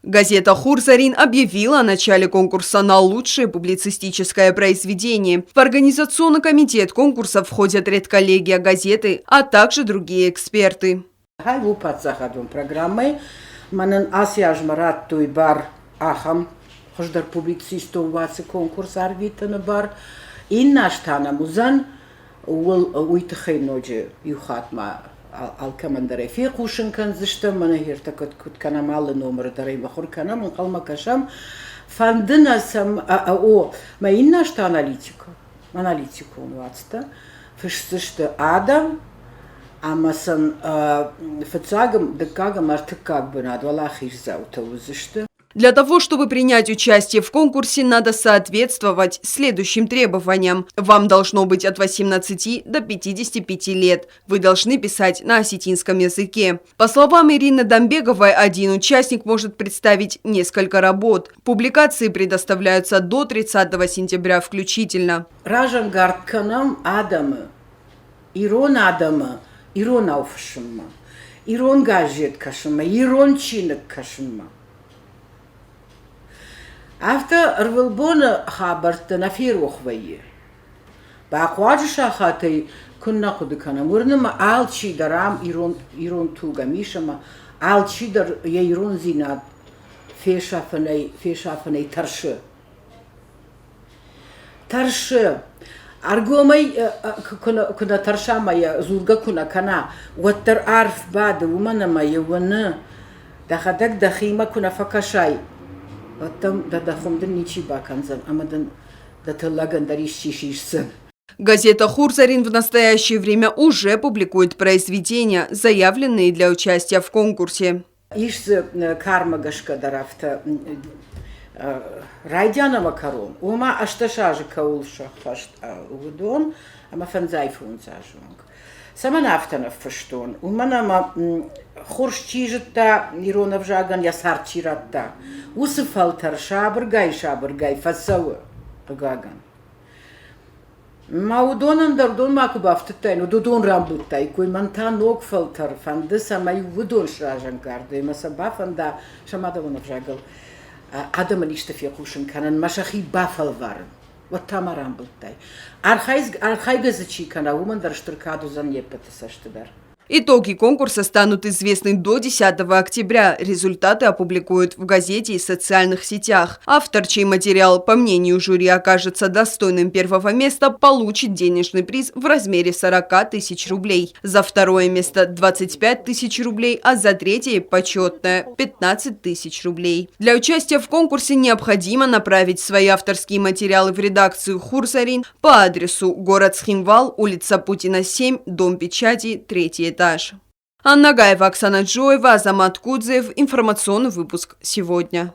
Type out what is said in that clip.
Газета «Хурсарин» объявила о начале конкурса на лучшее публицистическое произведение. В организационный комитет конкурса входят редколлегия газеты, а также другие эксперты. Программой манан асяжмарат той бар ахам хождар публицистов вацы конкурс арвитана бар иннаштана музан уйтхайноджи юхатма алкамандаре фикушин канзышта манахир такот канамалы номер дарай бахур канам қалма кашам фандына сам о ма иннашта аналитику вацта фишсышта адам Амасан фацагам декагам артыкак бы надо валахиш заутаузышты. Для того, чтобы принять участие в конкурсе, надо соответствовать следующим требованиям. Вам должно быть от 18 до 55 лет. Вы должны писать на осетинском языке. По словам Ирины Дамбеговой, один участник может представить несколько работ. Публикации предоставляются до 30 сентября включительно. Ражангард канам Адама, Ирон Адама, Ирон ауфшыма, Ирон газет кашыма, Ирон чинык кашыма. Афта рвылбона хабарты нафирох вайе. Бақуаджыша хатай күнна құдыкана. Мұрныма алчи дарам Ирон туга мишама, алчи дар я Ирон зинад фешафанай таршы. Таршы. Аргомай kuna tarşamaya zulga kuna kana wattar arf bad umana yawana dahadak dakhima kuna fakashay wattam да дахумдын ничи баканзан амадан да таллаган даришишишсэн. Газета «Хурсарин» в настоящее время уже публикует произведения, заявленные для участия в конкурсе. Ишс кармагашка дарафта Райдянова кором, ума ашташажи каулша фашт удон, ама фанзайфун зажунг. Сама нафтанов фаштон, уманама хоршчижетта Иронов жаган ясарчиратта. Усыфалтар шабыргай фасауы гаган. Маудонан дардон макубафтытай, удон рамбуттай, кой мантан окфалтар фанды самай удон шражангарды, масабафанда шамадавунов жагал. Адам лишь фиакушин канан машахи бафалвар. Вот там арамблтай. Архай газачи кана уман дарштркаду занепатасаштедар. Итоги конкурса станут известны до 10 октября. Результаты опубликуют в газете и социальных сетях. Автор, чей материал, по мнению жюри, окажется достойным первого места, получит денежный приз в размере 40 тысяч рублей. За второе место 25 тысяч рублей, а за третье почетное 15 тысяч рублей. Для участия в конкурсе необходимо направить свои авторские материалы в редакцию «Хурсарин» по адресу город Схимвал, улица Путина, 7, дом печати, 3-й этаж. Анна Гаева, Оксана Джоева, Азамат Кудзев. Информационный выпуск сегодня.